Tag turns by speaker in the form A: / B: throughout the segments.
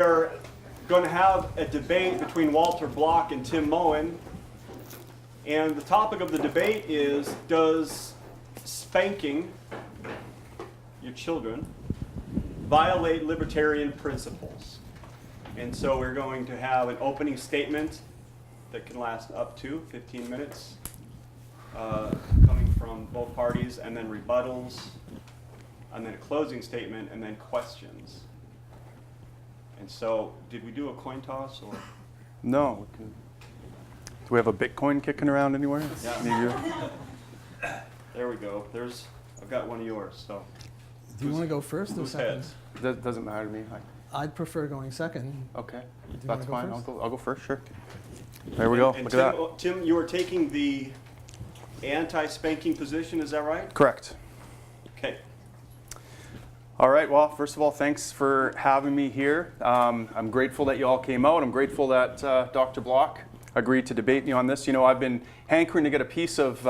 A: We're going to have a debate between Walter Block and Tim Moen. And the topic of the debate is, does spanking your children violate libertarian principles? And so we're going to have an opening statement that can last up to 15 minutes, coming from both parties, and then rebuttals, and then a closing statement, and then questions. And so, did we do a coin toss, or?
B: No. Do we have a Bitcoin kicking around anywhere?
A: Yeah. There we go. I've got one of yours. So.
C: Do you want to go first or second?
B: That doesn't matter to me.
C: I'd prefer going second.
B: Okay,
C: that's
B: fine.
C: First?
B: I'll go first. Sure. There we go.
A: And
B: Look at that.
A: Tim, you are taking the anti-spanking position. Is that right?
B: Correct.
A: Okay.
B: All right, well, first of all, thanks for having me here. I'm grateful that you all came out. I'm grateful that Dr. Block agreed to debate me on this. You know, I've been hankering to get a piece of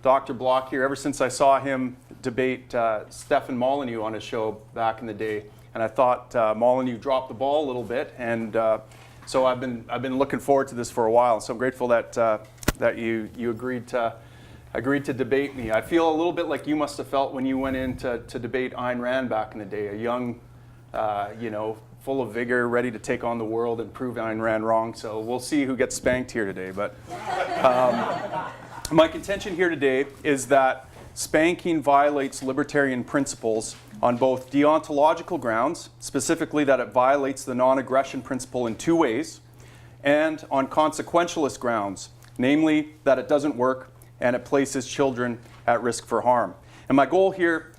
B: Dr. Block here ever since I saw him debate Stephen Molyneux on his show back in the day. And I thought Molyneux dropped the ball a little bit, and so I've been looking forward to this for a while. So I'm grateful that that you agreed to debate me. I feel a little bit like you must have felt when you went in to debate Ayn Rand back in the day, a young, full of vigor, ready to take on the world and prove Ayn Rand wrong. So we'll see who gets spanked here today. But my contention here today is that spanking violates libertarian principles on both deontological grounds, specifically that it violates the non-aggression principle in two ways, and on consequentialist grounds, namely that it doesn't work and it places children at risk for harm. And my goal here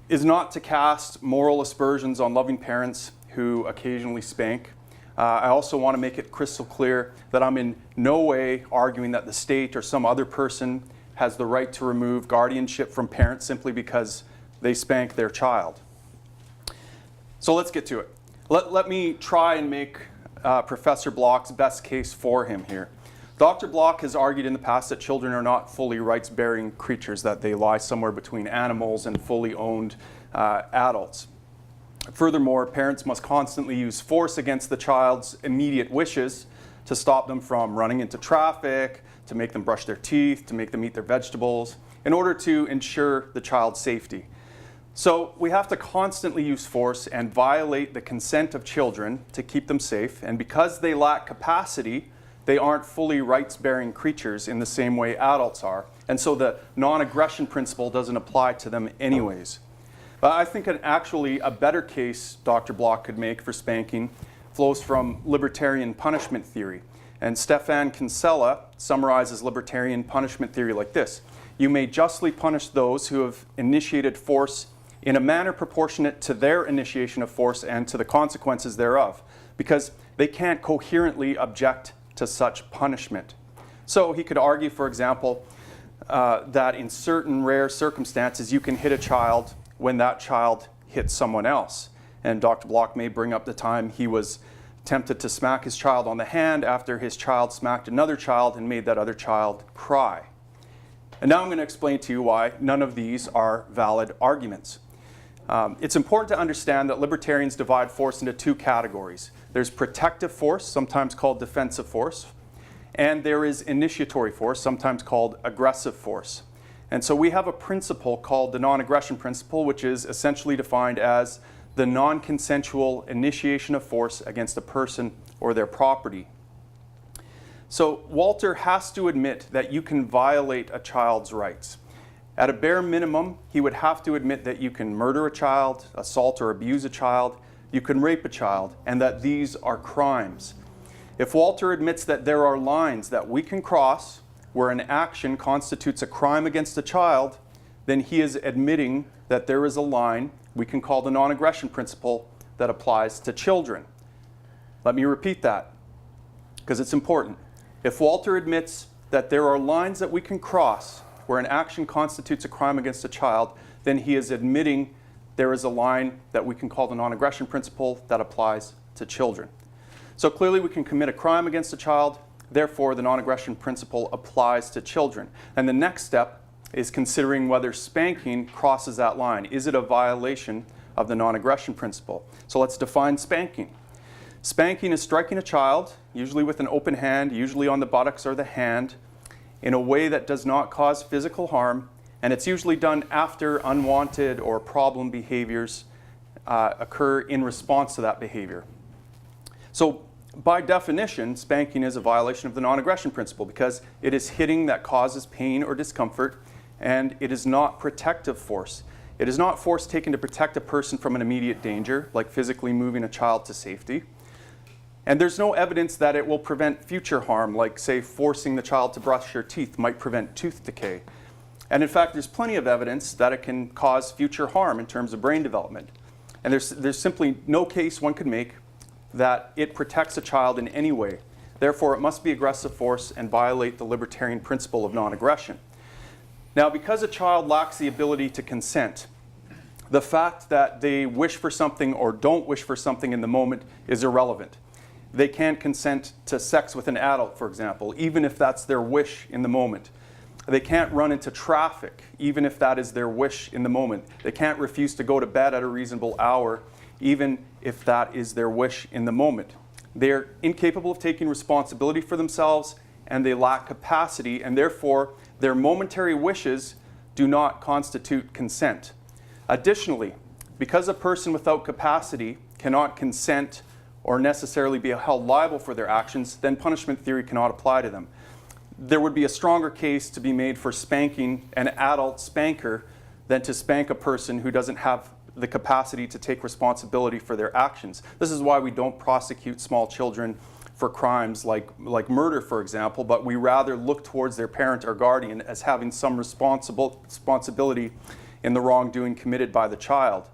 B: is not to cast moral aspersions on loving parents who occasionally spank. I also want to make it crystal clear that I'm in no way arguing that the state or some other person has the right to remove guardianship from parents simply because they spank their child. So let's get to it. Let me try and make Professor Block's best case for him here. Dr. Block has argued in the past that children are not fully rights-bearing creatures, that they lie somewhere between animals and fully owned adults. Furthermore, parents must constantly use force against the child's immediate wishes to stop them from running into traffic, to make them brush their teeth, to make them eat their vegetables, in order to ensure the child's safety. So we have to constantly use force and violate the consent of children to keep them safe, and because they lack capacity, they aren't fully rights-bearing creatures in the same way adults are, and so the non-aggression principle doesn't apply to them anyways. But I think actually a better case Dr. Block could make for spanking flows from libertarian punishment theory. And Stefan Kinsella summarizes libertarian punishment theory like this: you may justly punish those who have initiated force in a manner proportionate to their initiation of force and to the consequences thereof, because they can't coherently object to such punishment. So he could argue, for example, that in certain rare circumstances you can hit a child when that child hits someone else. And Dr. Block may bring up the time he was tempted to smack his child on the hand after his child smacked another child and made that other child cry. And now I'm going to explain to you why none of these are valid arguments. It's important to understand that libertarians divide force into two categories. There's protective force, sometimes called defensive force, and there is initiatory force, sometimes called aggressive force. And so we have a principle called the non-aggression principle, which is essentially defined as the non-consensual initiation of force against a person or their property. So Walter has to admit that you can violate a child's rights. At a bare minimum, he would have to admit that you can murder a child, assault or abuse a child, you can rape a child, and that these are crimes. If Walter admits that there are lines that we can cross where an action constitutes a crime against a child, then he is admitting that there is a line we can call the non-aggression principle that applies to children. Let me repeat that, because it's important. If Walter admits that there are lines that we can cross where an action constitutes a crime against a child, then he is admitting there is a line that we can call the non-aggression principle that applies to children. So clearly we can commit a crime against a child, therefore the non-aggression principle applies to children. And the next step is considering whether spanking crosses that line. Is it a violation of the non-aggression principle? So let's define spanking. Spanking is striking a child, usually with an open hand, usually on the buttocks or the hand, in a way that does not cause physical harm, and it's usually done after unwanted or problem behaviors occur in response to that behavior. So by definition, spanking is a violation of the non-aggression principle because it is hitting that causes pain or discomfort, and it is not protective force. It is not force taken to protect a person from an immediate danger, like physically moving a child to safety. And there's no evidence that it will prevent future harm, like, say, forcing the child to brush their teeth might prevent tooth decay. And in fact, there's plenty of evidence that it can cause future harm in terms of brain development. And there's simply no case one could make that it protects a child in any way. Therefore, it must be aggressive force and violate the libertarian principle of non-aggression. Now, because a child lacks the ability to consent, the fact that they wish for something or don't wish for something in the moment is irrelevant. They can't consent to sex with an adult, for example, even if that's their wish in the moment. They can't run into traffic, even if that is their wish in the moment. They can't refuse to go to bed at a reasonable hour, even if that is their wish in the moment. They're incapable of taking responsibility for themselves, and they lack capacity, and therefore their momentary wishes do not constitute consent. Additionally, because a person without capacity cannot consent or necessarily be held liable for their actions, then punishment theory cannot apply to them. There would be a stronger case to be made for spanking an adult spanker than to spank a person who doesn't have the capacity to take responsibility for their actions. This is why we don't prosecute small children for crimes like murder, for example, but we rather look towards their parent or guardian as having some responsibility in the wrongdoing committed by the child.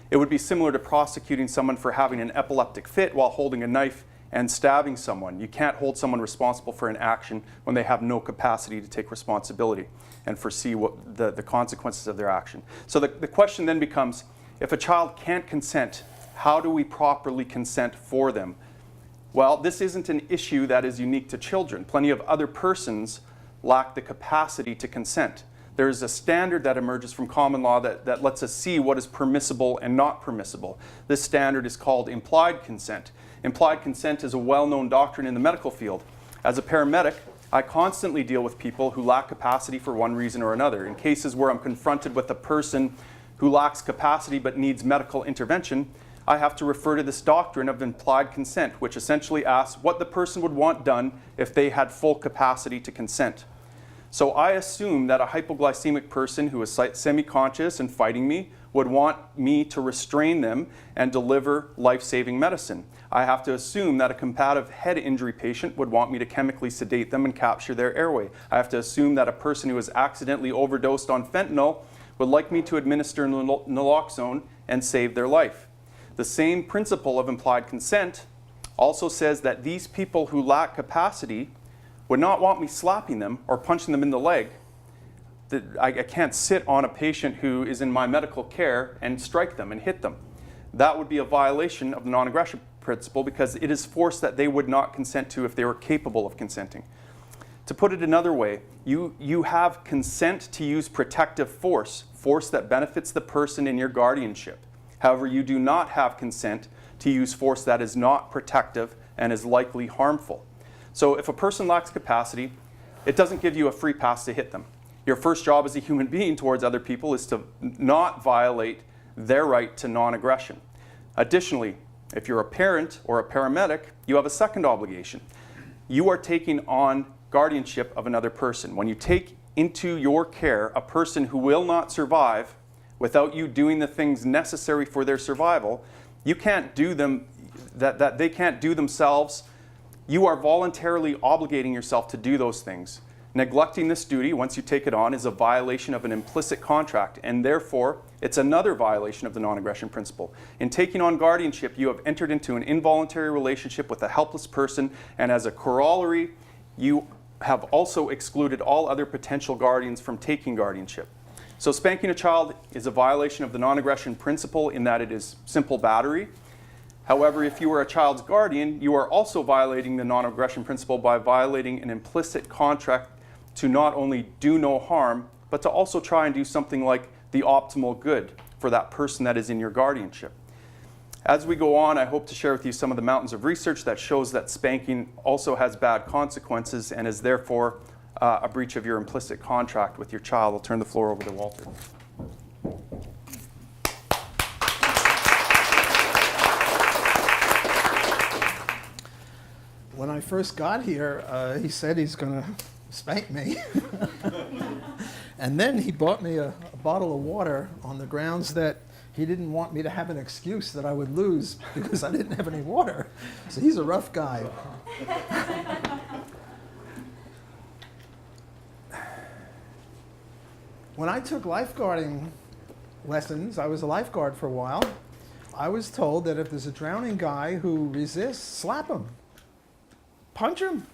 B: It would be similar to prosecuting someone for having an epileptic fit while holding a knife and stabbing someone. You can't hold someone responsible for an action when they have no capacity to take responsibility and foresee what the consequences of their action. So the question then becomes, if a child can't consent, how do we properly consent for them? Well, this isn't an issue that is unique to children. Plenty of other persons lack the capacity to consent. There is a standard that emerges from common law that lets us see what is permissible and not permissible. This standard is called implied consent. Implied consent is a well-known doctrine in the medical field. As a paramedic, I constantly deal with people who lack capacity for one reason or another. In cases where I'm confronted with a person who lacks capacity but needs medical intervention, I have to refer to this doctrine of implied consent, which essentially asks what the person would want done if they had full capacity to consent. So I assume that a hypoglycemic person who is semi-conscious and fighting me would want me to restrain them and deliver life-saving medicine. I have to assume that a combative head injury patient would want me to chemically sedate them and capture their airway. I have to assume that a person who has accidentally overdosed on fentanyl would like me to administer naloxone and save their life. The same principle of implied consent also says that these people who lack capacity would not want me slapping them or punching them in the leg. I can't sit on a patient who is in my medical care and strike them and hit them. That would be a violation of the non-aggression principle because it is force that they would not consent to if they were capable of consenting. To put it another way, you have consent to use protective force, force that benefits the person in your guardianship. However, you do not have consent to use force that is not protective and is likely harmful. So if a person lacks capacity, it doesn't give you a free pass to hit them. Your first job as a human being towards other people is to not violate their right to non-aggression. Additionally, if you're a parent or a paramedic, you have a second obligation. You are taking on guardianship of another person. When you take into your care a person who will not survive without you doing the things necessary for their survival, you can't do them, that they can't do themselves. You are voluntarily obligating yourself to do those things. Neglecting this duty, once you take it on, is a violation of an implicit contract, and therefore, it's another violation of the non-aggression principle. In taking on guardianship, you have entered into an involuntary relationship with a helpless person, and as a corollary, you have also excluded all other potential guardians from taking guardianship. So spanking a child is a violation of the non-aggression principle in that it is simple battery. However, if you are a child's guardian, you are also violating the non-aggression principle by violating an implicit contract to not only do no harm, but to also try and do something like the optimal good for that person that is in your guardianship. As we go on, I hope to share with you some of the mountains of research that shows that spanking also has bad consequences and is therefore a breach of your implicit contract with your child. I'll turn the floor over to Walter.
C: When I first got here, he said he's going to spank me. And then he bought me a bottle of water on the grounds that he didn't want me to have an excuse that I would lose because I didn't have any water. So he's a rough guy. When I took lifeguarding lessons, I was a lifeguard for a while, I was told that if there's a drowning guy who resists, slap him. Punch him.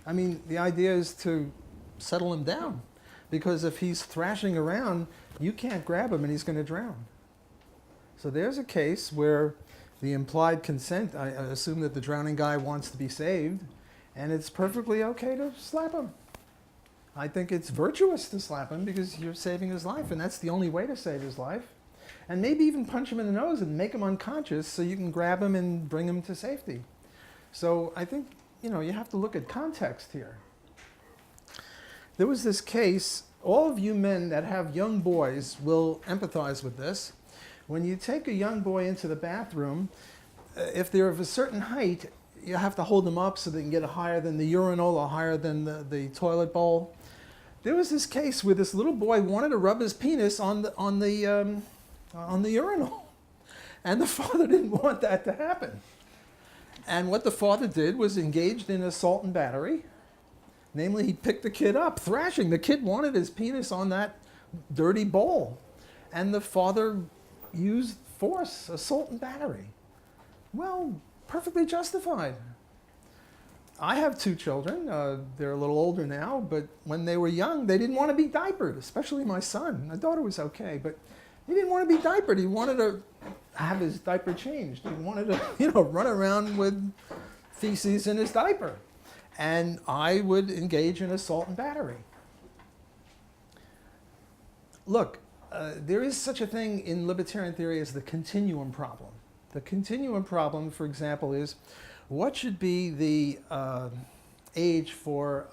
C: I mean, the idea is to settle him down. Because if he's thrashing around, you can't grab him and he's going to drown. So there's a case where the implied consent, I assume that the drowning guy wants to be saved, and it's perfectly okay to slap him. I think it's virtuous to slap him because you're saving his life, and that's the only way to save his life. And maybe even punch him in the nose and make him unconscious so you can grab him and bring him to safety. So I think, you have to look at context here. There was this case, all of you men that have young boys will empathize with this. When you take a young boy into the bathroom, if they're of a certain height, you have to hold them up so they can get higher than the urinal or higher than the toilet bowl. There was this case where this little boy wanted to rub his penis on the urinal. And the father didn't want that to happen. And what the father did was engaged in assault and battery. Namely, he picked the kid up, thrashing. The kid wanted his penis on that dirty bowl. And the father used force, assault and battery. Well, perfectly justified. I have 2 children. They're a little older now, but when they were young, they didn't want to be diapered, especially my son. My daughter was okay, but he didn't want to be diapered. He wanted to have his diaper changed. He wanted to, run around with feces in his diaper. And I would engage in assault and battery. Look, there is such a thing in libertarian theory as the continuum problem. The continuum problem, for example, is what should be the age for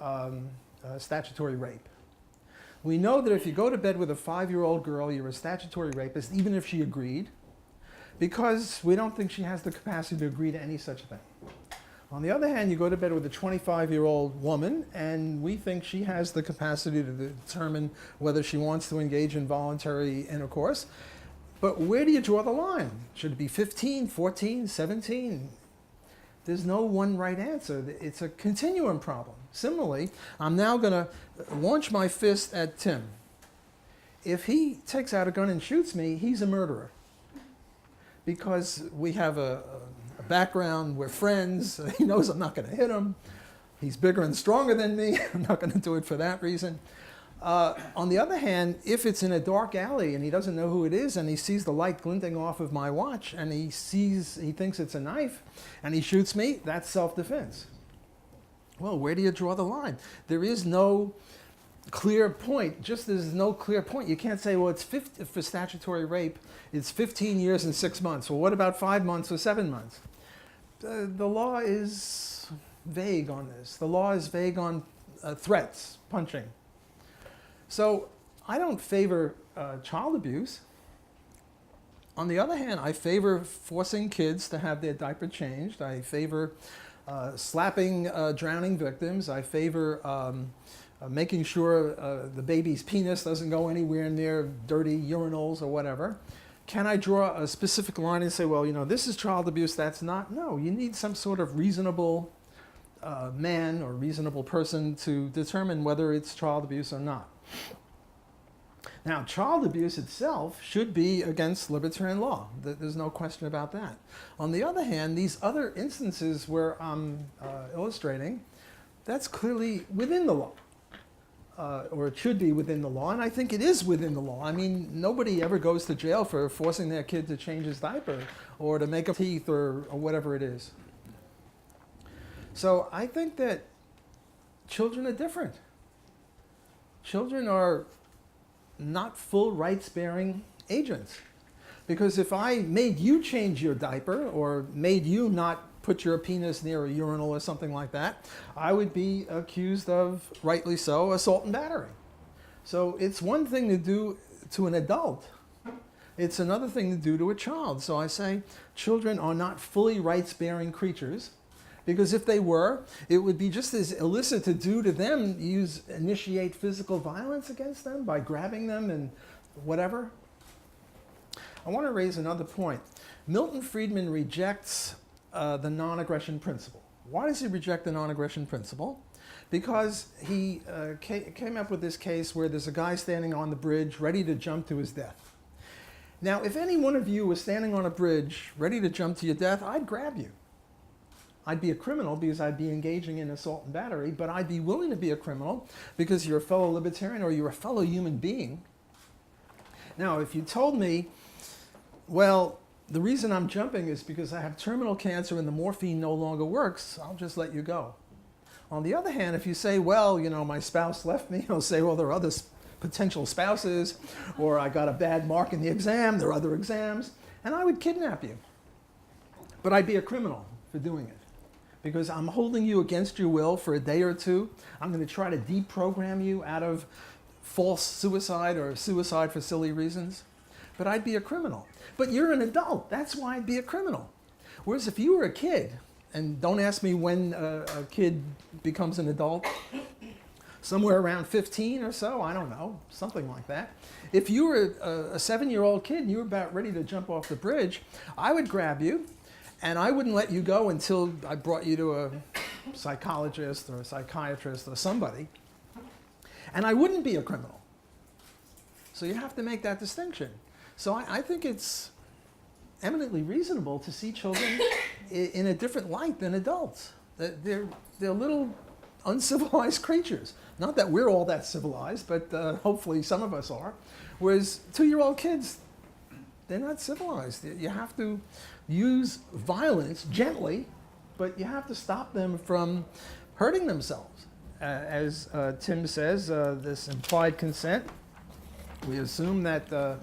C: statutory rape? We know that if you go to bed with a 5-year-old girl, you're a statutory rapist, even if she agreed, because we don't think she has the capacity to agree to any such thing. On the other hand, you go to bed with a 25-year-old woman, and we think she has the capacity to determine whether she wants to engage in voluntary intercourse. But where do you draw the line? Should it be 15, 14, 17? There's no one right answer. It's a continuum problem. Similarly, I'm now going to launch my fist at Tim. If he takes out a gun and shoots me, he's a murderer. Because we have a background, we're friends, he knows I'm not going to hit him. He's bigger and stronger than me. I'm not going to do it for that reason. On the other hand, if it's in a dark alley and he doesn't know who it is and he sees the light glinting off of my watch and he thinks it's a knife and he shoots me, that's self-defense. Well, where do you draw the line? There is no clear point. Just as there's no clear point. You can't say, well, it's for statutory rape, it's 15 years and 6 months. Well, what about 5 months or 7 months? The law is vague on this. The law is vague on threats, punching. So I don't favor child abuse. On the other hand, I favor forcing kids to have their diaper changed. I favor slapping drowning victims. I favor making sure the baby's penis doesn't go anywhere near dirty urinals or whatever. Can I draw a specific line and say, well, this is child abuse, that's not? No, you need some sort of reasonable man or reasonable person to determine whether it's child abuse or not. Now, child abuse itself should be against libertarian law. There's no question about that. On the other hand, these other instances where I'm illustrating, that's clearly within the law. Or it should be within the law, and I think it is within the law. I mean, nobody ever goes to jail for forcing their kid to change his diaper or to make a teeth or whatever it is. So I think that children are different. Children are not full rights-bearing agents. Because if I made you change your diaper or made you not put your penis near a urinal or something like that, I would be accused of, rightly so, assault and battery. So it's one thing to do to an adult. It's another thing to do to a child. So I say children are not fully rights-bearing creatures, because if they were, it would be just as illicit to do to them, initiate physical violence against them by grabbing them and whatever. I want to raise another point. Milton Friedman rejects the non-aggression principle. Why does he reject the non-aggression principle? Because he came up with this case where there's a guy standing on the bridge ready to jump to his death. Now, if any one of you was standing on a bridge ready to jump to your death, I'd grab you. I'd be a criminal because I'd be engaging in assault and battery, but I'd be willing to be a criminal because you're a fellow libertarian or you're a fellow human being. Now, if you told me, well, the reason I'm jumping is because I have terminal cancer and the morphine no longer works, I'll just let you go. On the other hand, if you say, well, you know, my spouse left me, I'll say, well, there are other potential spouses, or I got a bad mark in the exam, there are other exams, and I would kidnap you. But I'd be a criminal for doing it, because I'm holding you against your will for a day or two. I'm going to try to deprogram you out of false suicide or suicide for silly reasons. But I'd be a criminal. But you're an adult. That's why I'd be a criminal. Whereas if you were a kid, and don't ask me when a kid becomes an adult, somewhere around 15 or so, I don't know, something like that. If you were a 7-year-old kid and you were about ready to jump off the bridge, I would grab you, and I wouldn't let you go until I brought you to a psychologist or a psychiatrist or somebody. And I wouldn't be a criminal. So you have to make that distinction. So I think it's eminently reasonable to see children in a different light than adults. They're little uncivilized creatures. Not that we're all that civilized, but hopefully some of us are. Whereas 2-year-old kids, they're not civilized. You have to use violence gently, but you have to stop them from hurting themselves. As Tim says, this implied consent, we assume that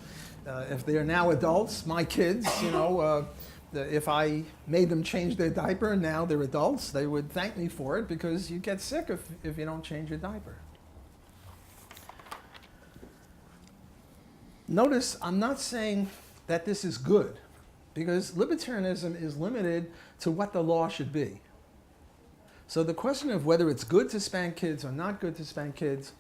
C: if they are now adults, my kids, you know, if I made them change their diaper and now they're adults, they would thank me for it because you get sick if you don't change your diaper. Notice I'm not saying that this is good, because libertarianism is limited to what the law should be. So the question of whether it's good to spank kids or not good to spank kids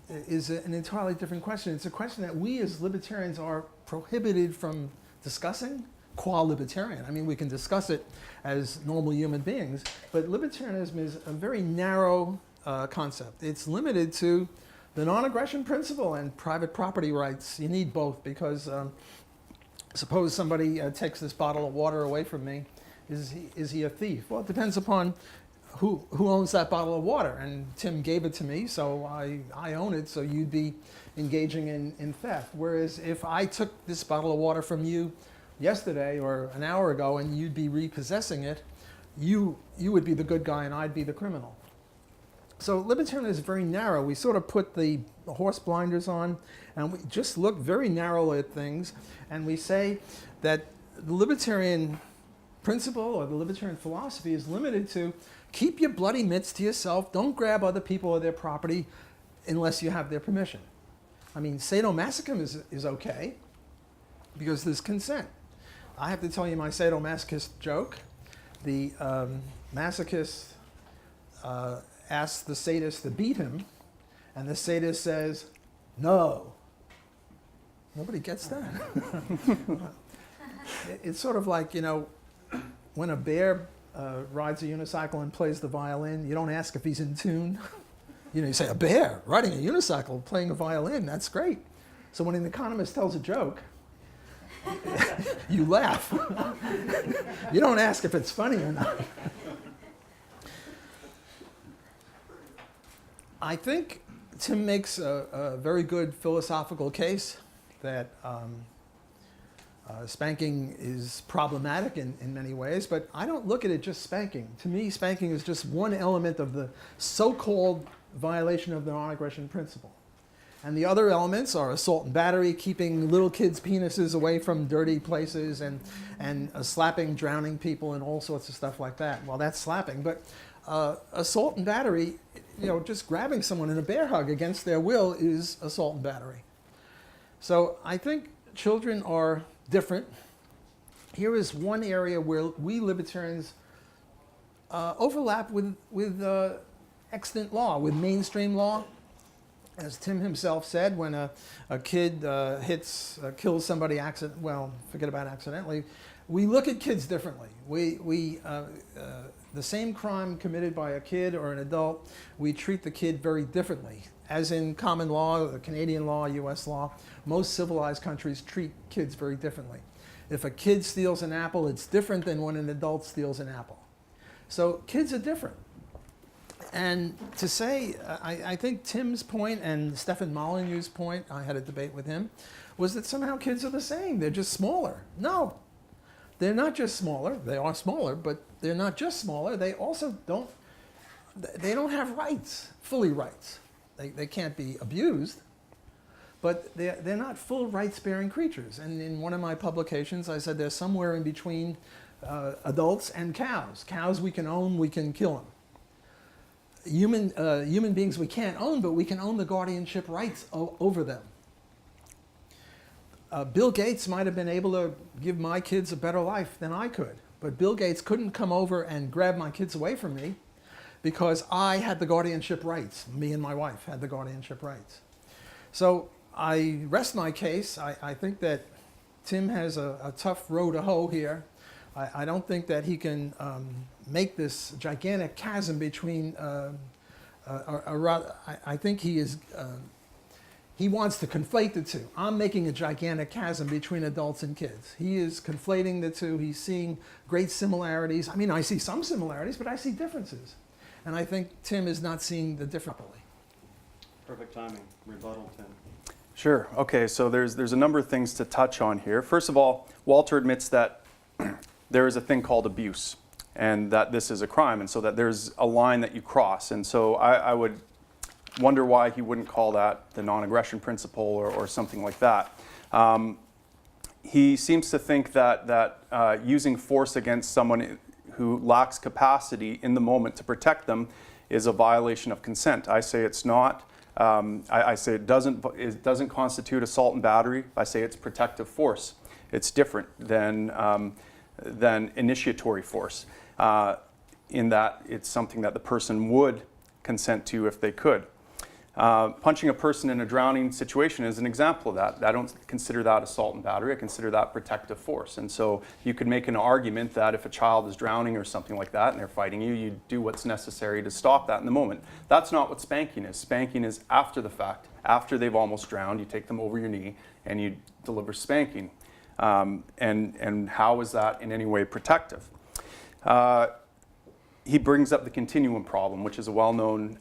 C: is an entirely different question. It's a question that we as libertarians are prohibited from discussing, qua libertarian. I mean, we can discuss it as normal human beings, but libertarianism is a very narrow concept. It's limited to the non-aggression principle and private property rights. You need both, because suppose somebody takes this bottle of water away from me. Is he a thief? Well, it depends upon who owns that bottle of water. And Tim gave it to me, so I own it, so you'd be engaging in theft. Whereas if I took this bottle of water from you yesterday or an hour ago and you'd be repossessing it, you would be the good guy and I'd be the criminal. So libertarianism is very narrow. We sort of put the horse blinders on and we just look very narrowly at things, and we say that the libertarian principle or the libertarian philosophy is limited to keep your bloody mitts to yourself, don't grab other people or their property unless you have their permission. I mean, sadomasochism is okay because there's consent. I have to tell you my sadomasochist joke. The masochist asks the sadist to beat him, and the sadist says, no. Nobody gets that. It's sort of like, you know, when a bear rides a unicycle and plays the violin, you don't ask if he's in tune. You know, you say, a bear riding a unicycle playing a violin, that's great. So when an economist tells a joke, you laugh. You don't ask if it's funny or not. I think Tim makes a very good philosophical case that spanking is problematic in many ways, but I don't look at it just spanking. To me, spanking is just one element of the so-called violation of the non-aggression principle. And the other elements are assault and battery, keeping little kids' penises away from dirty places, and slapping, drowning people, and all sorts of stuff like that. Well, that's slapping, but assault and battery, just grabbing someone in a bear hug against their will is assault and battery. So I think children are different. Here is one area where we libertarians overlap with extant law, with mainstream law. As Tim himself said, when a kid kills somebody forget about accidentally, we look at kids differently. The same crime committed by a kid or an adult, we treat the kid very differently. As in common law, the Canadian law, US law, most civilized countries treat kids very differently. If a kid steals an apple, it's different than when an adult steals an apple. So kids are different. And to say, I think Tim's point and Stefan Molyneux's point, I had a debate with him, was that somehow kids are the same. They're just smaller. No, they're not just smaller. They are smaller, but they're not just smaller. They also don't have rights, fully rights. They can't be abused, but they're not full rights-bearing creatures. And in one of my publications, I said they're somewhere in between adults and cows. Cows we can own, we can kill them. Human beings we can't own, but we can own the guardianship rights over them. Bill Gates might have been able to give my kids a better life than I could, but Bill Gates couldn't come over and grab my kids away from me because I had the guardianship rights. Me and my wife had the guardianship rights. So I rest my case. I think that Tim has a tough row to hoe here. I don't think that he can make this gigantic chasm between, I think he wants to conflate the two. I'm making a gigantic chasm between adults and kids. He is conflating the two. He's seeing great similarities. I mean, I see some similarities, but I see differences. And I think Tim is not seeing the difference properly.
A: Perfect timing. Rebuttal, Tim.
B: Sure. Okay, so there's a number of things to touch on here. First of all, Walter admits that there is a thing called abuse, and that this is a crime, and so that there's a line that you cross. And so I would wonder why he wouldn't call that the non-aggression principle or something like that. He seems to think that using force against someone who lacks capacity in the moment to protect them is a violation of consent. I say it's not. I say it doesn't constitute assault and battery. I say it's protective force. It's different than initiatory force in that it's something that the person would consent to if they could. Punching a person in a drowning situation is an example of that. I don't consider that assault and battery. I consider that protective force. And so you could make an argument that if a child is drowning or something like that and they're fighting you, you do what's necessary to stop that in the moment. That's not what spanking is. Spanking is after the fact. After they've almost drowned, you take them over your knee and you deliver spanking. And how is that in any way protective? He brings up the continuum problem, which is a well-known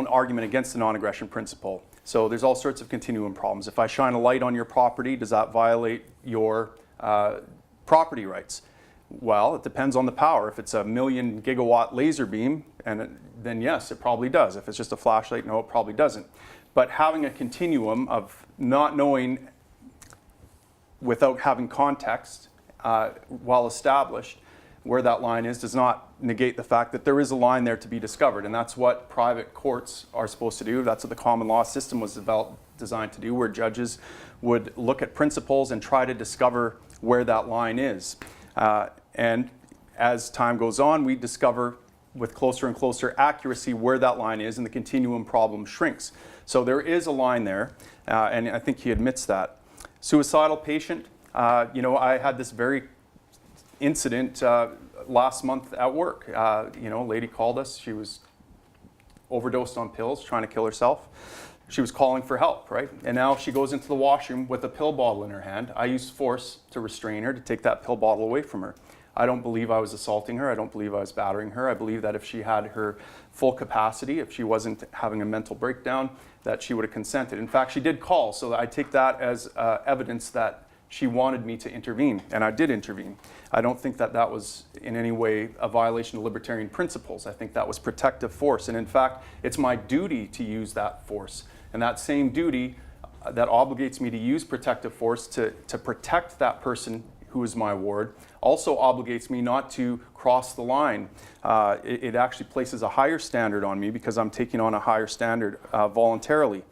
B: argument against the non-aggression principle. So there's all sorts of continuum problems. If I shine a light on your property, does that violate your property rights? Well, it depends on the power. If it's a 1,000,000 gigawatt laser beam, then yes, it probably does. If it's just a flashlight, no, it probably doesn't. But having a continuum of not knowing without having context, well established, where that line is does not negate the fact that there is a line there to be discovered. And that's what private courts are supposed to do. That's what the common law system was designed to do, where judges would look at principles and try to discover where that line is. And as time goes on, we discover with closer and closer accuracy where that line is, and the continuum problem shrinks. So there is a line there, and I think he admits that. Suicidal patient, I had this very incident last month at work. A lady called us. She was overdosed on pills, trying to kill herself. She was calling for help, right? And now she goes into the washroom with a pill bottle in her hand. I used force to restrain her, to take that pill bottle away from her. I don't believe I was assaulting her. I don't believe I was battering her. I believe that if she had her full capacity, if she wasn't having a mental breakdown, that she would have consented. In fact, she did call, so I take that as evidence that she wanted me to intervene, and I did intervene. I don't think that that was in any way a violation of libertarian principles. I think that was protective force, and in fact, it's my duty to use that force. And that same duty that obligates me to use protective force to protect that person who is my ward also obligates me not to cross the line. It actually places a higher standard on me because I'm taking on a higher standard voluntarily.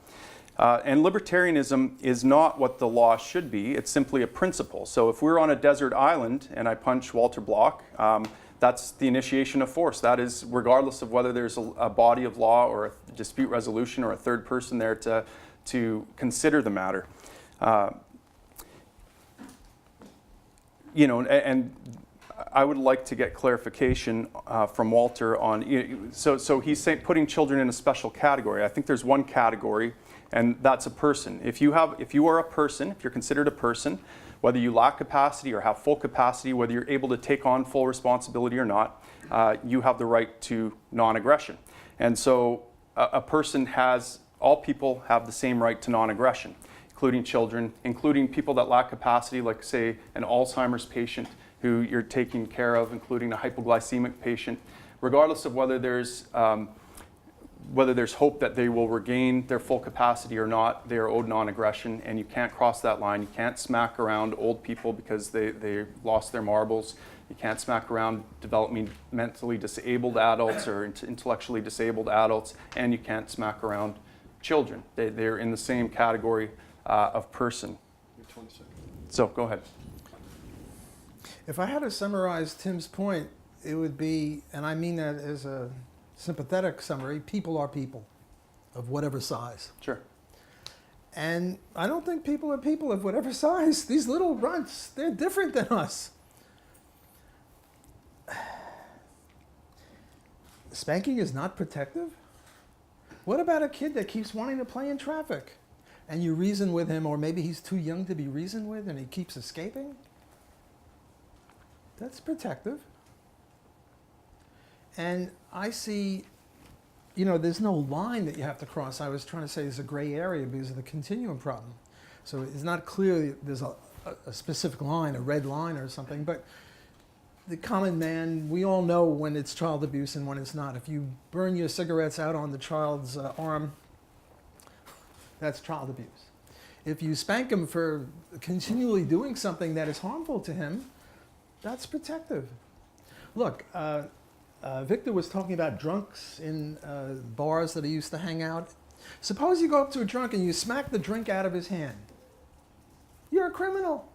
B: And libertarianism is not what the law should be. It's simply a principle. So if we're on a desert island and I punch Walter Block, that's the initiation of force. That is regardless of whether there's a body of law or a dispute resolution or a third person there to consider the matter. You know, and I would like to get clarification from Walter on, so he's saying putting children in a special category. I think there's one category, and that's a person. If you are a person, if you're considered a person, whether you lack capacity or have full capacity, whether you're able to take on full responsibility or not, you have the right to non-aggression. And so a person has, all people have the same right to non-aggression, including children, including people that lack capacity, like say an Alzheimer's patient who you're taking care of, including a hypoglycemic patient. Regardless of whether there's hope that they will regain their full capacity or not, they are owed non-aggression, and you can't cross that line. You can't smack around old people because they lost their marbles. You can't smack around developmentally disabled adults or intellectually disabled adults, and you can't smack around children. They're in the same category of person. So go ahead.
C: If I had to summarize Tim's point, it would be, and I mean that as a sympathetic summary, people are people of whatever size.
B: Sure.
C: And I don't think people are people of whatever size. These little runts, they're different than us. Spanking is not protective? What about a kid that keeps wanting to play in traffic and you reason with him, or maybe he's too young to be reasoned with and he keeps escaping? That's protective. And I see, you know, there's no line that you have to cross. I was trying to say there's a gray area because of the continuum problem. So it's not clear there's a specific line, a red line or something, but the common man, we all know when it's child abuse and when it's not. If you burn your cigarettes out on the child's arm, that's child abuse. If you spank him for continually doing something that is harmful to him, that's protective. Look, Victor was talking about drunks in bars that he used to hang out. Suppose you go up to a drunk and you smack the drink out of his hand. You're a criminal.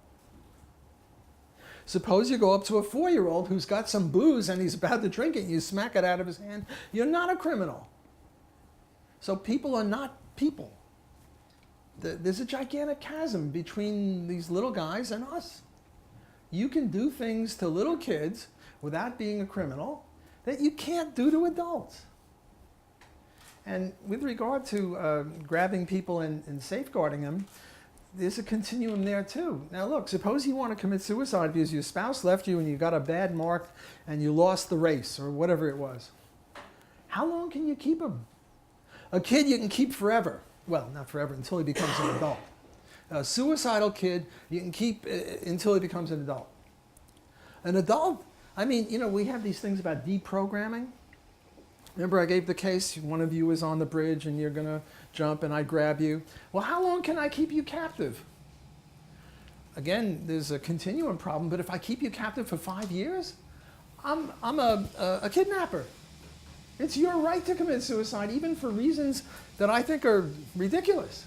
C: Suppose you go up to a 4-year-old who's got some booze and he's about to drink it and you smack it out of his hand. You're not a criminal. So people are not people. There's a gigantic chasm between these little guys and us. You can do things to little kids without being a criminal that you can't do to adults. And with regard to grabbing people and safeguarding them, there's a continuum there too. Now look, suppose you want to commit suicide because your spouse left you and you got a bad mark and you lost the race or whatever it was. How long can you keep him? A kid you can keep forever. Well, not forever, until he becomes an adult. A suicidal kid you can keep until he becomes an adult. An adult, I mean, you know, we have these things about deprogramming. Remember I gave the case, one of you was on the bridge and you're going to jump and I grab you. Well, how long can I keep you captive? Again, there's a continuum problem, but if I keep you captive for 5 years, I'm a kidnapper. It's your right to commit suicide, even for reasons that I think are ridiculous.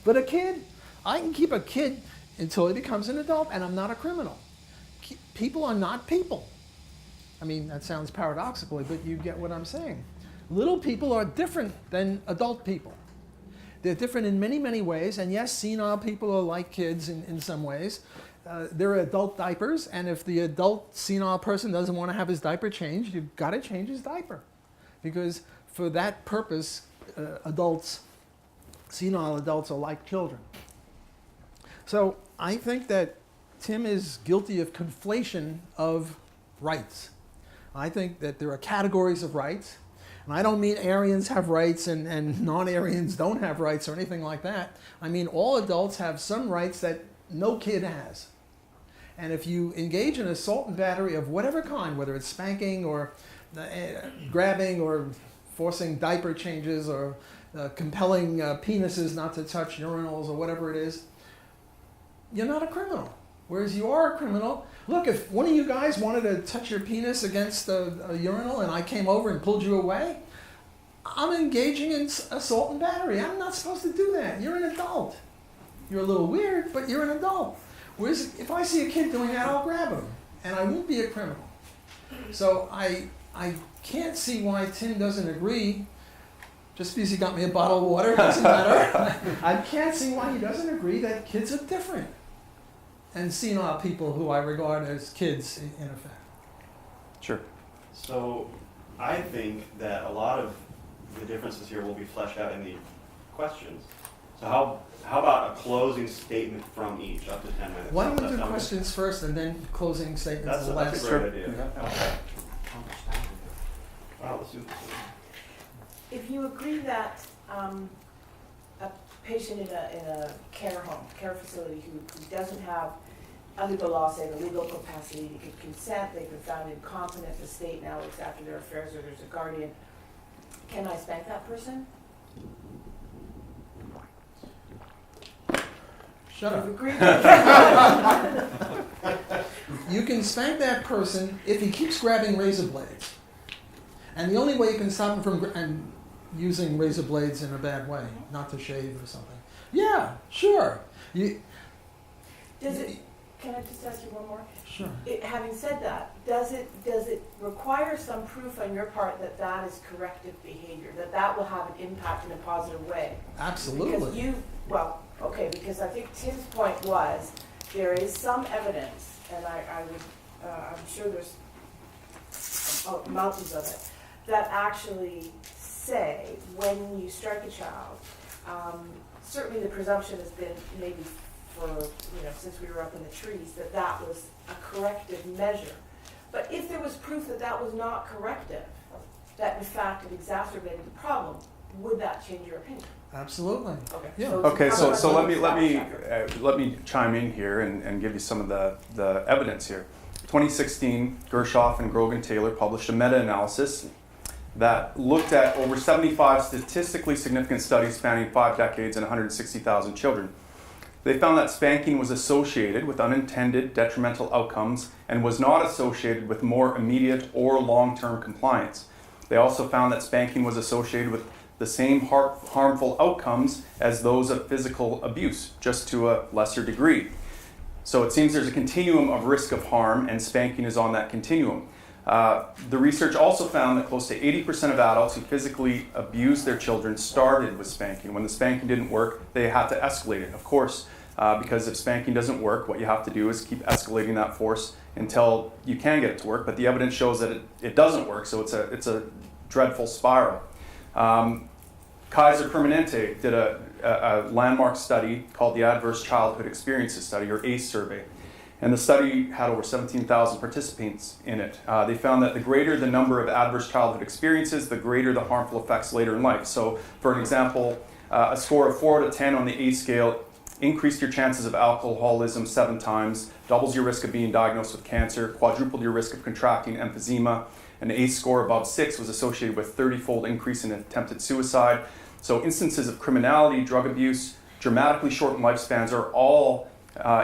C: But a kid, I can keep a kid until he becomes an adult, and I'm not a criminal. People are not people. I mean, that sounds paradoxical, but you get what I'm saying. Little people are different than adult people. They're different in many, many ways, and yes, senile people are like kids in some ways. There are adult diapers, and if the adult senile person doesn't want to have his diaper changed, you've got to change his diaper. Because for that purpose, senile adults are like children. So I think that Tim is guilty of conflation of rights. I think that there are categories of rights, and I don't mean Aryans have rights and non-Aryans don't have rights or anything like that. I mean all adults have some rights that no kid has. And if you engage in assault and battery of whatever kind, whether it's spanking or grabbing or forcing diaper changes or compelling penises not to touch urinals or whatever it is, you're not a criminal. Whereas you are a criminal. Look, if one of you guys wanted to touch your penis against a urinal and I came over and pulled you away, I'm engaging in assault and battery. I'm not supposed to do that. You're an adult. You're a little weird, but you're an adult. Whereas if I see a kid doing that, I'll grab him, and I won't be a criminal. So I can't see why Tim doesn't agree. Just because he got me a bottle of water, doesn't matter. I can't see why he doesn't agree that kids are different. And senile people who I regard as kids, in effect. Sure.
D: So I think that a lot of the differences here will be fleshed out in the questions. So how about a closing statement from each, up to 10 minutes?
C: Why don't we
D: Does
C: do
D: that sound
C: questions first and then closing statements
D: good?
C: last?
D: That's a great idea. Okay. Wow, let's do this.
E: If you agree that a patient in a care home, care facility who doesn't have, under the law, say, the legal capacity to give consent, they've been found incompetent, the state now looks after their affairs, or there's a guardian, can I spank that person?
C: Shut up.
E: You've agreed
C: You can spank that person if he keeps grabbing razor blades. And the only way you can stop him from using razor blades in a bad way, not to shave or something. Yeah, sure.
E: Can I just ask you one more?
C: Sure.
E: Having said that, does it require some proof on your part that that is corrective behavior, that will have an impact in a positive way?
C: Absolutely.
E: Because I think Tim's point was there is some evidence, and I'm sure there's mountains of it, that actually say when you strike a child, certainly the presumption has been maybe for, since we were up in the trees, that was a corrective measure. But if there was proof that was not corrective, that in fact it exacerbated the problem, would that change your opinion?
C: Absolutely.
E: Okay.
C: Yeah.
B: Okay, so let me chime in here and give you some of the evidence here. 2016, Gershoff and Grogan-Taylor published a meta-analysis that looked at over 75 statistically significant studies spanning 5 decades and 160,000 children. They found that spanking was associated with unintended detrimental outcomes and was not associated with more immediate or long-term compliance. They also found that spanking was associated with the same harmful outcomes as those of physical abuse, just to a lesser degree. So it seems there's a continuum of risk of harm, and spanking is on that continuum. The research also found that close to 80% of adults who physically abused their children started with spanking. When the spanking didn't work, they had to escalate it, of course, because if spanking doesn't work, what you have to do is keep escalating that force until you can get it to work. But the evidence shows that it doesn't work, so it's a dreadful spiral. Kaiser Permanente did a landmark study called the Adverse Childhood Experiences Study, or ACE survey. And the study had over 17,000 participants in it. They found that the greater the number of adverse childhood experiences, the greater the harmful effects later in life. So, for an example, a score of 4 out of 10 on the ACE scale increased your chances of alcoholism 7 times, doubles your risk of being diagnosed with cancer, quadrupled your risk of contracting emphysema. An ACE score above 6 was associated with 30-fold increase in attempted suicide. So instances of criminality, drug abuse, dramatically shortened lifespans are all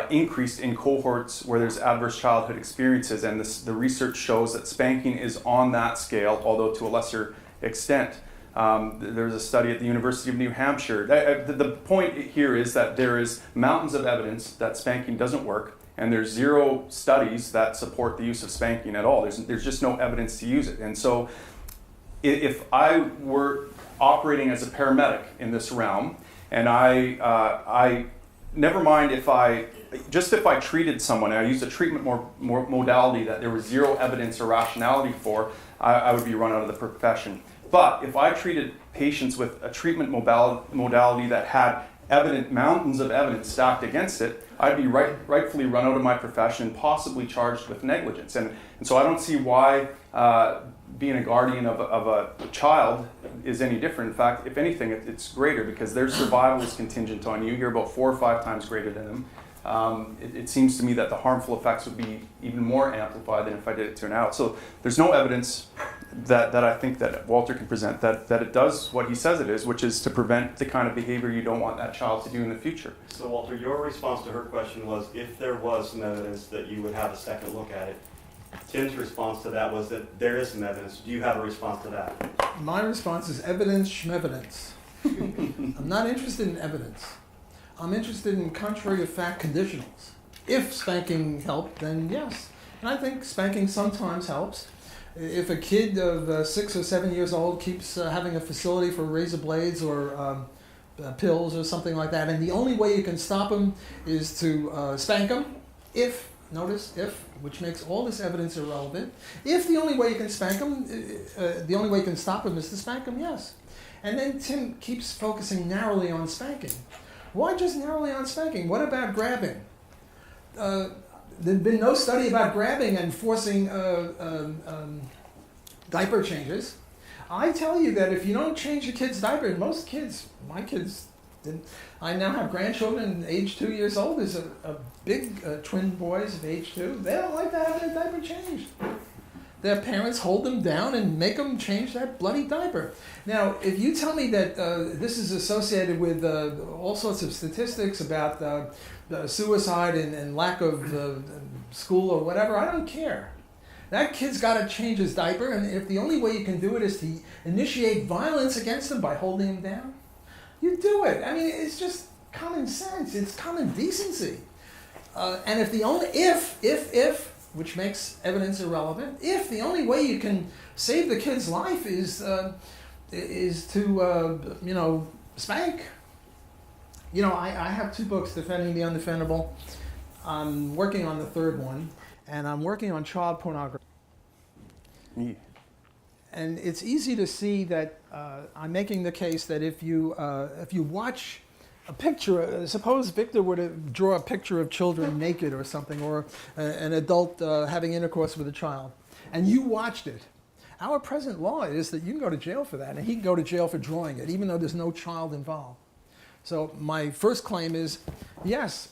B: increased in cohorts where there's adverse childhood experiences, and the research shows that spanking is on that scale, although to a lesser extent. There's a study at the University of New Hampshire. The point here is that there is mountains of evidence that spanking doesn't work, and there's 0 studies that support the use of spanking at all. There's just no evidence to use it. And so if I were operating as a paramedic in this realm, and I never mind if I treated someone and I used a treatment modality that there was 0 evidence or rationality for, I would be run out of the profession. But if I treated patients with a treatment modality that had mountains of evidence stacked against it, I'd be rightfully run out of my profession, possibly charged with negligence. And so I don't see why being a guardian of a child is any different. In fact, if anything, it's greater, because their survival is contingent on you. You're about 4 or 5 times greater than them. it seems to me that the harmful effects would be even more amplified than if I did it to an adult. So there's no evidence that I think that Walter can present that it does what he says it is, which is to prevent the kind of behavior you don't want that child to do in the future.
D: So Walter, your response to her question was if there was some evidence that you would have a second look at it. Tim's response to that was that there is some evidence. Do you have a response to that?
C: My response is evidence schmevidence. I'm not interested in evidence. I'm interested in contrary to fact conditionals. If spanking helped, then yes. And I think spanking sometimes helps. If a kid of 6 or 7 years old keeps having a facility for razor blades or pills or something like that, and the only way you can stop him is to spank him, if, notice if, which makes all this evidence irrelevant, if the only way you can spank him, the only way you can stop him is to spank him, yes. And then Tim keeps focusing narrowly on spanking. Why just narrowly on spanking? What about grabbing? There's been no study about grabbing and forcing diaper changes. I tell you that if you don't change a kid's diaper, and most kids, my kids didn't, I now have grandchildren age 2 years old. There's a big twin boys of age 2. They don't like to have their diaper changed. Their parents hold them down and make them change that bloody diaper. Now, if you tell me that this is associated with all sorts of statistics about suicide and lack of school or whatever, I don't care. That kid's got to change his diaper, and if the only way you can do it is to initiate violence against him by holding him down, you do it. I mean, it's just common sense. It's common decency. And if the only, if, which makes evidence irrelevant, if the only way you can save the kid's life is to, spank. I have 2 books defending the undefendable. I'm working on the 3rd one, and I'm working on child pornography. And it's easy to see that I'm making the case that if you watch a picture, suppose Victor were to draw a picture of children naked or something, or an adult having intercourse with a child, and you watched it. Our present law is that you can go to jail for that, and he can go to jail for drawing it, even though there's no child involved. So my first claim is, yes,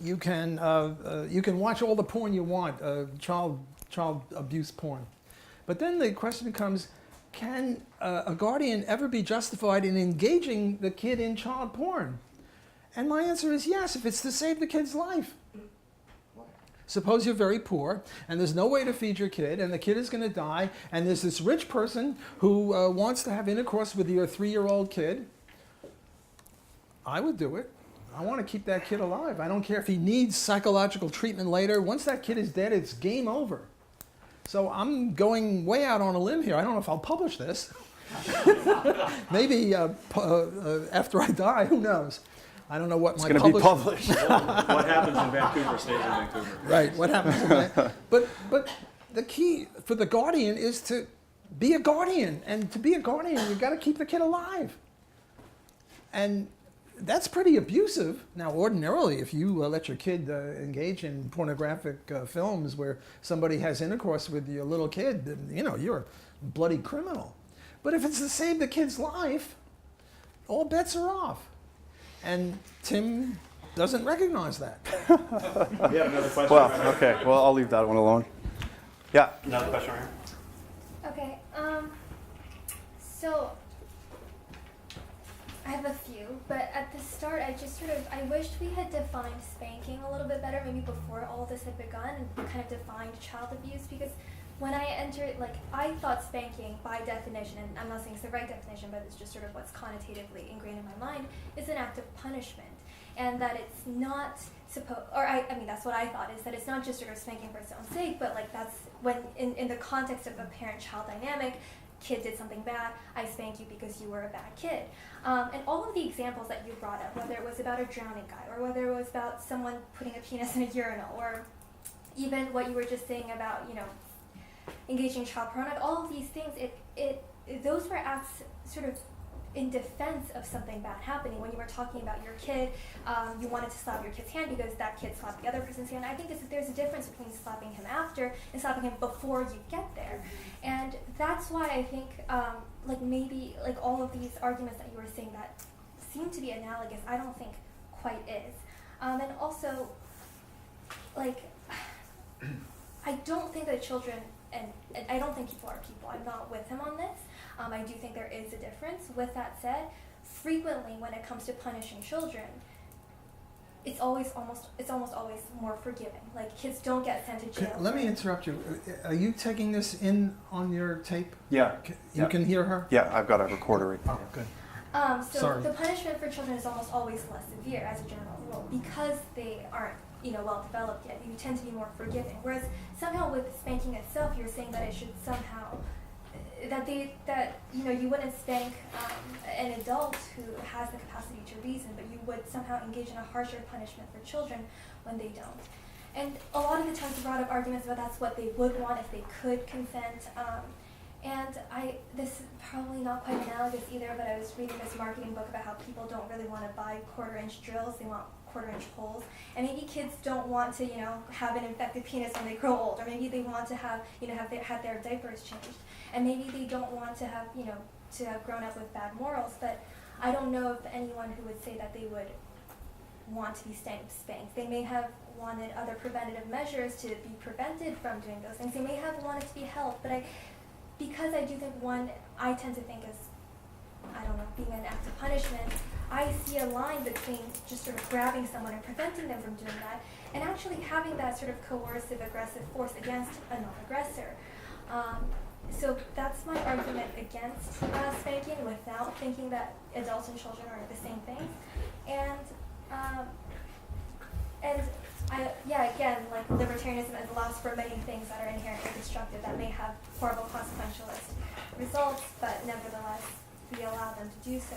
C: you can watch all the porn you want, child abuse porn. But then the question becomes, can a guardian ever be justified in engaging the kid in child porn? And my answer is yes, if it's to save the kid's life. Suppose you're very poor, and there's no way to feed your kid, and the kid is going to die, and there's this rich person who wants to have intercourse with your 3-year-old kid. I would do it. I want to keep that kid alive. I don't care if he needs psychological treatment later. Once that kid is dead, it's game over. So I'm going way out on a limb here. I don't know if I'll publish this. Maybe after I die, who knows? I don't know what my publisher...
B: It's going to be published.
A: What happens in Vancouver stays in Vancouver.
C: Right, what happens in Vancouver. But the key for the guardian is to be a guardian. And to be a guardian, you've got to keep the kid alive. And that's pretty abusive. Now, ordinarily, if you let your kid engage in pornographic films where somebody has intercourse with your little kid, then, you're a bloody criminal. But if it's to save the kid's life, all bets are off. And Tim doesn't recognize that.
A: We have another question.
B: Well, okay. Well, I'll leave that one alone. Yeah.
D: Another question right here.
F: Okay, so I have a few, but at the start I wished we had defined spanking a little bit better, maybe before all this had begun, and kind of defined child abuse, because when I entered, I thought spanking, by definition, and I'm not saying it's the right definition, but it's just sort of what's connotatively ingrained in my mind, is an act of punishment. And that it's not that's what I thought, is that it's not just sort of spanking for its own sake, but that's when, in the context of a parent-child dynamic, kid did something bad, I spank you because you were a bad kid. And all of the examples that you brought up, whether it was about a drowning guy, or whether it was about someone putting a penis in a urinal, or even what you were just saying about, engaging in child porn, all of these things, those were acts sort of in defense of something bad happening. When you were talking about your kid, you wanted to slap your kid's hand because that kid slapped the other person's hand. I think there's a difference between slapping him after and slapping him before you get there. And that's why I think maybe all of these arguments that you were saying that seem to be analogous, I don't think quite is. And also, like, I don't think that children, and I don't think people are people. I'm not with him on this. I do think there is a difference. With that said, frequently when it comes to punishing children, it's almost always more forgiving. Like, kids don't get sent to jail.
C: Let me interrupt you. Are you taking this in on your tape?
B: Yeah.
C: You can hear her?
B: Yeah, I've got a recorder right there.
C: Oh, good.
F: So
C: Sorry.
F: the punishment for children is almost always less severe as a general rule because they aren't, well developed yet. You tend to be more forgiving. Whereas somehow with spanking itself, you're saying that it should somehow you wouldn't spank an adult who has the capacity to reason, but you would somehow engage in a harsher punishment for children when they don't. And a lot of the times we brought up arguments about that's what they would want if they could consent. This is probably not quite analogous either, but I was reading this marketing book about how people don't really want to buy quarter-inch drills, they want quarter-inch holes. And maybe kids don't want to, have an infected penis when they grow old, or maybe they want to have, have their diapers changed. And maybe they don't want to have, to have grown up with bad morals, but I don't know of anyone who would say that they would want to be spanked. They may have wanted other preventative measures to be prevented from doing those things. They may have wanted to be helped, but because I do think I tend to think as, being an act of punishment, I see a line between just sort of grabbing someone and preventing them from doing that, and actually having that sort of coercive, aggressive force against a non-aggressor. So that's my argument against spanking without thinking that adults and children are the same thing. Again, like libertarianism allows for many things that are inherently destructive that may have horrible consequentialist results, but nevertheless, we allow them to do so.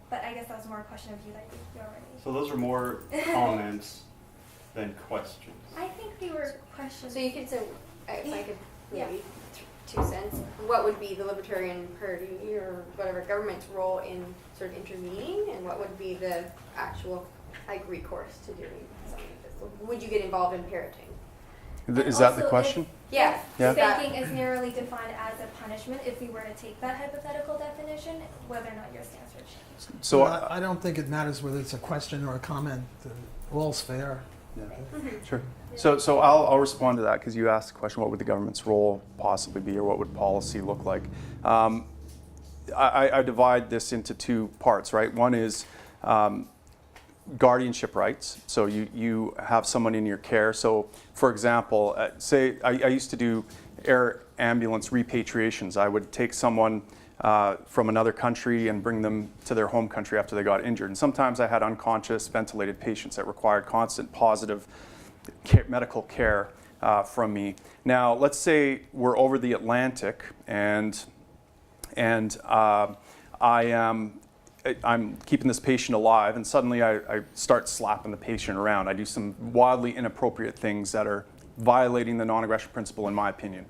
F: But I guess that was more a question of you that you already.
D: So those are more comments than questions.
F: I think they were questions.
G: So you could say, if I could
F: Yeah.
G: maybe 2 cents, what would be the Libertarian Party or whatever government's role in sort of intervening, and what would be the actual recourse to doing something like this? Would you get involved in parenting?
B: Is that the
F: Also,
B: question?
G: Yeah.
B: Yeah.
F: Spanking is narrowly defined as a punishment. If we were to take that hypothetical definition, whether or not your stance would change.
B: So
C: Well, I don't think it matters whether it's a question or a comment. All's fair.
B: yeah. Sure. So I'll respond to that because you asked the question, what would the government's role possibly be, or what would policy look like? I divide this into 2 parts, right? One is guardianship rights. So you have someone in your care. So for example, say I used to do air ambulance repatriations. I would take someone from another country and bring them to their home country after they got injured. And sometimes I had unconscious ventilated patients that required constant positive medical care from me. Now, let's say we're over the Atlantic and I'm keeping this patient alive, and suddenly I start slapping the patient around. I do some wildly inappropriate things that are violating the non-aggression principle, in my opinion.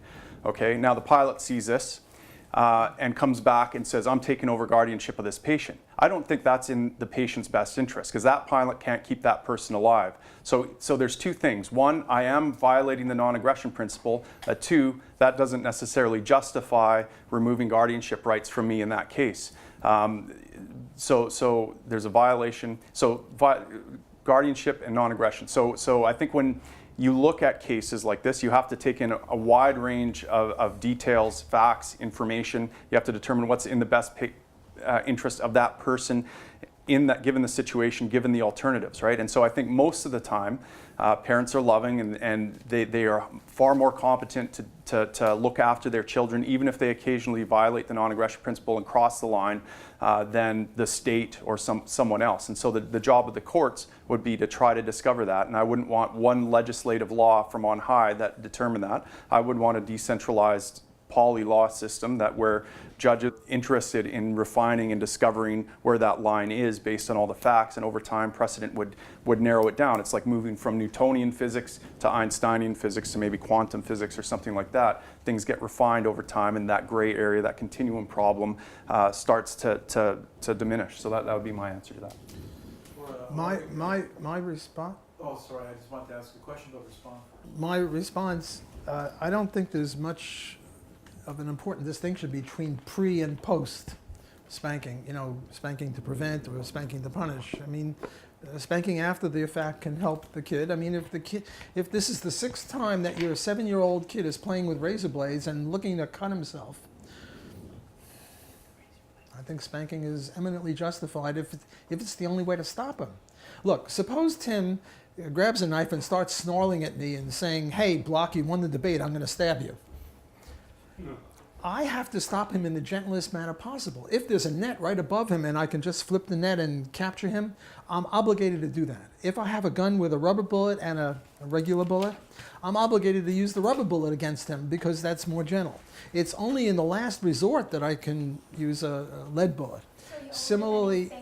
B: Okay, now the pilot sees this and comes back and says, I'm taking over guardianship of this patient. I don't think that's in the patient's best interest, because that pilot can't keep that person alive. So there's 2 things. 1, I am violating the non-aggression principle. 2, that doesn't necessarily justify removing guardianship rights from me in that case. So there's a violation. So guardianship and non-aggression. So I think when you look at cases like this, you have to take in a wide range of details, facts, information. You have to determine what's in the best interest of that person in that, given the situation, given the alternatives, right? And so I think most of the time, parents are loving and they are far more competent to look after their children, even if they occasionally violate the non-aggression principle and cross the line, than the state or someone else. And so the job of the courts would be to try to discover that. And I wouldn't want one legislative law from on high that determined that. I would want a decentralized poly law system that where judges interested in refining and discovering where that line is based on all the facts, and over time precedent would narrow it down. It's like moving from Newtonian physics to Einsteinian physics to maybe quantum physics or something like that. Things get refined over time, and that gray area, that continuum problem starts to diminish. So that would be my answer to that.
C: My response.
H: Oh, sorry, I just wanted to ask a question, but respond.
C: My response. I don't think there's much of an important distinction between pre and post spanking. Spanking to prevent or spanking to punish. I mean, Spanking after the fact can help the kid. I mean, if this is the 6th time that your 7-year-old kid is playing with razor blades and looking to cut himself, I think spanking is eminently justified if it's the only way to stop him. Look, suppose Tim grabs a knife and starts snarling at me and saying, "Hey, Block, you won the debate, I'm going to stab you." I have to stop him in the gentlest manner possible. If there's a net right above him and I can just flip the net and capture him, I'm obligated to do that. If I have a gun with a rubber bullet and a regular bullet, I'm obligated to use the rubber bullet against him because that's more gentle. It's only in the last resort that I can use a lead bullet. Similarly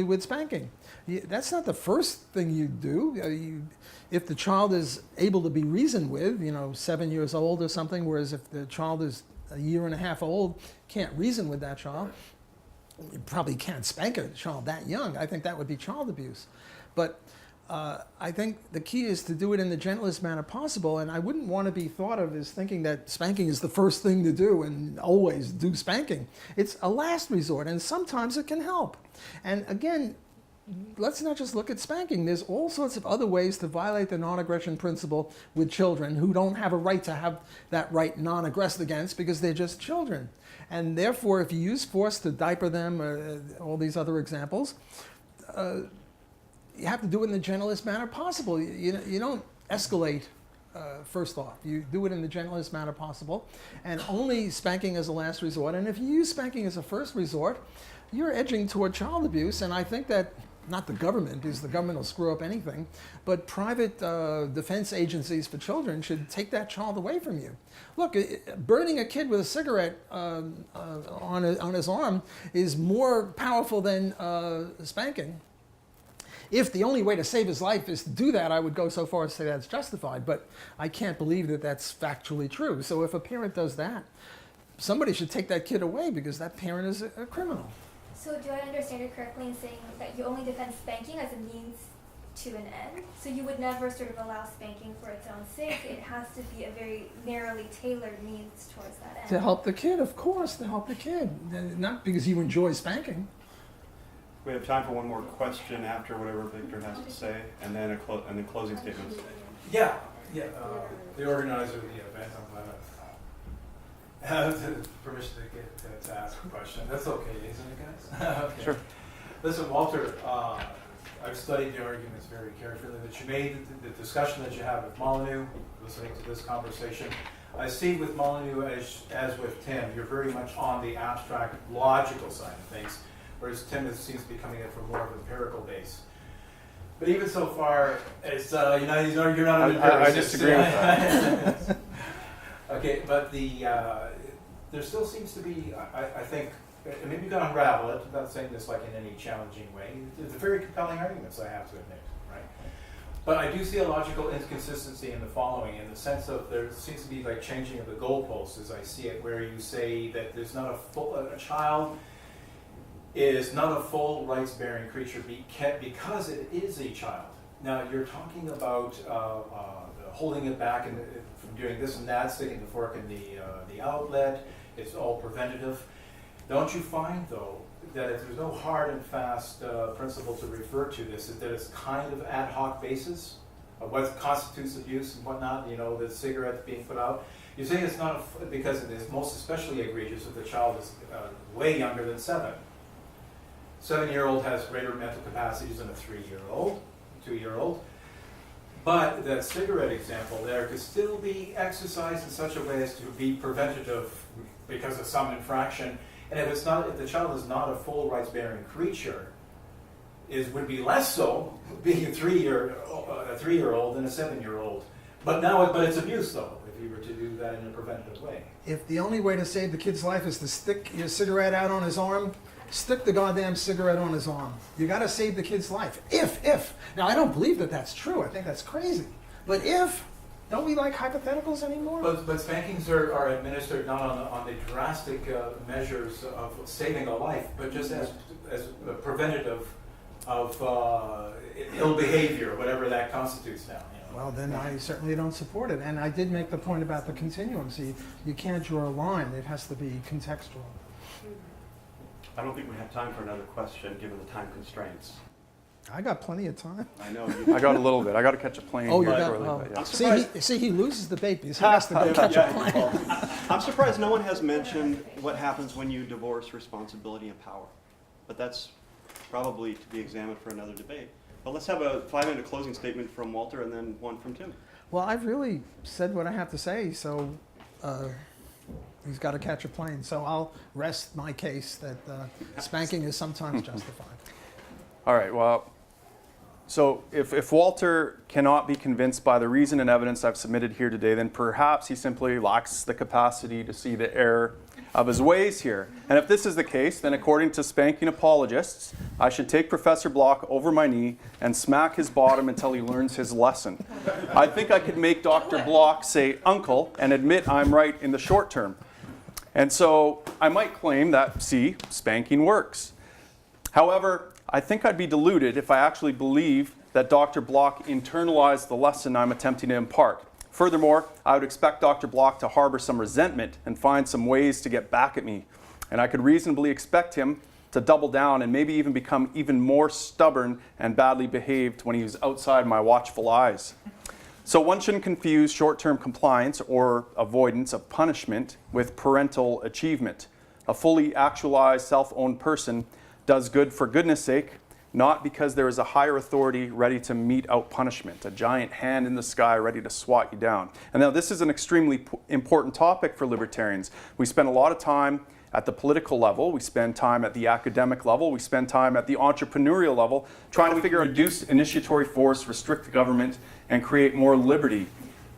C: with spanking. That's not the first thing you do. If the child is able to be reasoned with, 7 years old or something, whereas if the child is a year and a half old, can't reason with that child, you probably can't spank a child that young. I think that would be child abuse. But I think the key is to do it in the gentlest manner possible, and I wouldn't want to be thought of as thinking that spanking is the first thing to do and always do spanking. It's a last resort, and sometimes it can help. And again, let's not just look at spanking. There's all sorts of other ways to violate the non-aggression principle with children who don't have a right to have that right non-aggressed against because they're just children. And therefore, if you use force to diaper them, all these other examples, you have to do it in the gentlest manner possible. You don't escalate first off. You do it in the gentlest manner possible, and only spanking as a last resort. And if you use spanking as a first resort, you're edging toward child abuse, and I think that not the government, because the government will screw up anything, but private defense agencies for children should take that child away from you. Look, burning a kid with a cigarette on his arm is more powerful than spanking. If the only way to save his life is to do that, I would go so far as to say that's justified, but I can't believe that that's factually true. So if a parent does that, somebody should take that kid away because that parent is a criminal.
F: So do I understand it correctly in saying that you only defend spanking as a means to an end? So you would never sort of allow spanking for its own sake. It has to be a very narrowly tailored means towards that end.
C: To help the kid, of course, to help the kid. Not because you enjoy spanking.
D: We have time for one more question after whatever Victor has to say, and then closing statements.
H: Yeah. The organizer of the event, I'm glad I have the permission to ask a question. That's okay, isn't it, guys? Okay.
B: Sure.
H: Listen, Walter, I've studied the arguments very carefully that you made, the discussion that you have with Molyneux, listening to this conversation. I see with Molyneux, as with Tim, you're very much on the abstract, logical side of things, whereas Tim seems to be coming in from more of an empirical base. But even so far, it's you're not an empiricist.
B: I disagree with that.
H: Okay, but there still seems to be, I think, and maybe you've got to unravel it. I'm not saying this like in any challenging way. It's very compelling arguments, I have to admit, right? But I do see a logical inconsistency in the following, in the sense of there seems to be like changing of the goalposts as I see it, where you say that there's not a child is not a full rights-bearing creature because it is a child. Now, you're talking about holding it back and from doing this and that, sticking the fork in the outlet. It's all preventative. Don't you find, though, that if there's no hard and fast principle to refer to this, that it's kind of ad hoc basis of what constitutes abuse and whatnot, the cigarettes being put out? You say it's not because it is most especially egregious if the child is way younger than 7. 7-year-old has greater mental capacities than a 3-year-old, 2-year-old. But that cigarette example there could still be exercised in such a way as to be preventative because of some infraction. And if the child is not a full rights-bearing creature, would be less so being a 3-year-old than a 7-year-old. But it's abuse though, if you were to do that in a preventative way.
C: If the only way to save the kid's life is to stick your cigarette out on his arm, stick the goddamn cigarette on his arm. You got to save the kid's life. If. Now, I don't believe that that's true. I think that's crazy. But if, don't we like hypotheticals anymore?
H: But spankings are administered not on the drastic measures of saving a life, but just as a preventative of ill behavior, whatever that constitutes now.
C: Well, then I certainly don't support it. And I did make the point about the continuum. See, you can't draw a line. It has to be contextual.
D: I don't think we have time for another question, given the time constraints.
C: I got plenty of time.
D: I know. You,
B: I got a little bit. I got to catch a plane.
C: Oh, you
B: here
C: got.
B: shortly,
C: Oh.
B: but yeah.
C: See, he loses the debate because he has to go catch a plane.
A: I'm surprised no one has mentioned what happens when you divorce responsibility and power. But that's probably to be examined for another debate. But let's have a 5-minute closing statement from Walter and then one from Tim.
C: Well, I've really said what I have to say, so he's got to catch a plane. So I'll rest my case that spanking is sometimes justified.
B: All right, well, so if Walter cannot be convinced by the reason and evidence I've submitted here today, then perhaps he simply lacks the capacity to see the error of his ways here. And if this is the case, then according to spanking apologists, I should take Professor Block over my knee and smack his bottom until he learns his lesson. I think I could make Dr. Block say uncle and admit I'm right in the short term. And so I might claim that, see, spanking works. However, I think I'd be deluded if I actually believe that Dr. Block internalized the lesson I'm attempting to impart. Furthermore, I would expect Dr. Block to harbor some resentment and find some ways to get back at me. And I could reasonably expect him to double down and maybe even become even more stubborn and badly behaved when he was outside my watchful eyes. So one shouldn't confuse short-term compliance or avoidance of punishment with parental achievement. A fully actualized, self-owned person does good for goodness sake, not because there is a higher authority ready to mete out punishment, a giant hand in the sky ready to swat you down. And now this is an extremely important topic for libertarians. We spend a lot of time at the political level, we spend time at the academic level, we spend time at the entrepreneurial level trying to figure out reduce initiatory force, restrict the government, and create more liberty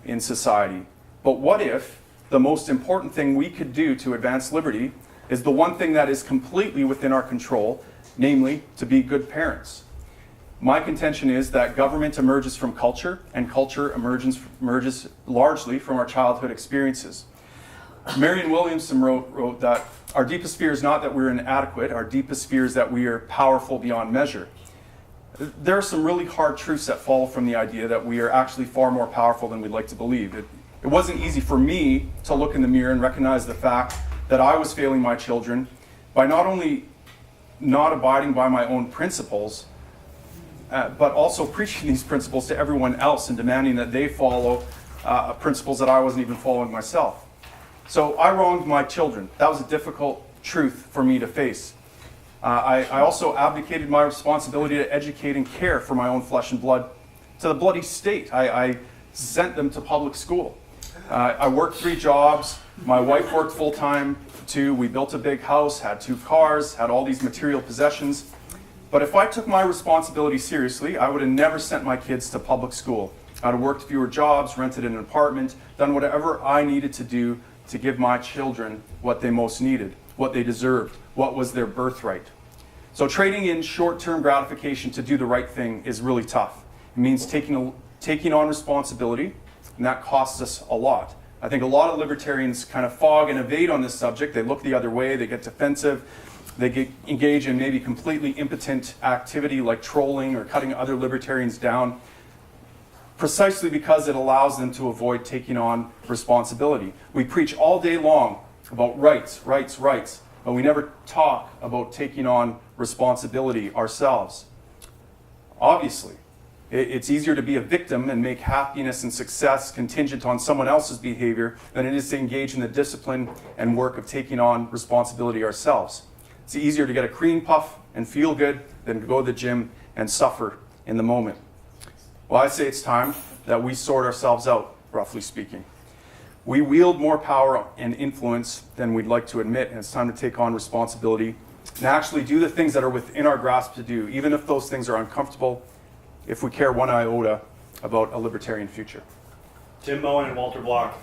B: in society. But what if the most important thing we could do to advance liberty is the one thing that is completely within our control, namely to be good parents? My contention is that government emerges from culture, and culture emerges largely from our childhood experiences. Marianne Williamson wrote that our deepest fear is not that we're inadequate, our deepest fear is that we are powerful beyond measure. There are some really hard truths that follow from the idea that we are actually far more powerful than we'd like to believe. It wasn't easy for me to look in the mirror and recognize the fact that I was failing my children by not only not abiding by my own principles, but also preaching these principles to everyone else and demanding that they follow principles that I wasn't even following myself. So I wronged my children. That was a difficult truth for me to face. I also abdicated my responsibility to educate and care for my own flesh and blood to the bloody state. I sent them to public school. I worked 3 jobs. My wife worked full-time too. We built a big house, had 2 cars, had all these material possessions. But if I took my responsibility seriously, I would have never sent my kids to public school. I'd have worked fewer jobs, rented an apartment, done whatever I needed to do to give my children what they most needed, what they deserved, what was their birthright. So trading in short-term gratification to do the right thing is really tough. It means taking on responsibility, and that costs us a lot. I think a lot of libertarians kind of fog and evade on this subject. They look the other way, they get defensive, they engage in maybe completely impotent activity like trolling or cutting other libertarians down, precisely because it allows them to avoid taking on responsibility. We preach all day long about rights, rights, rights, but we never talk about taking on responsibility ourselves. Obviously, it's easier to be a victim and make happiness and success contingent on someone else's behavior than it is to engage in the discipline and work of taking on responsibility ourselves. It's easier to get a cream puff and feel good than to go to the gym and suffer in the moment. Well, I say it's time that we sort ourselves out, roughly speaking. We wield more power and influence than we'd like to admit, and it's time to take on responsibility and actually do the things that are within our grasp to do, even if those things are uncomfortable, if we care one iota about a libertarian future.
D: Tim Moen and Walter Block.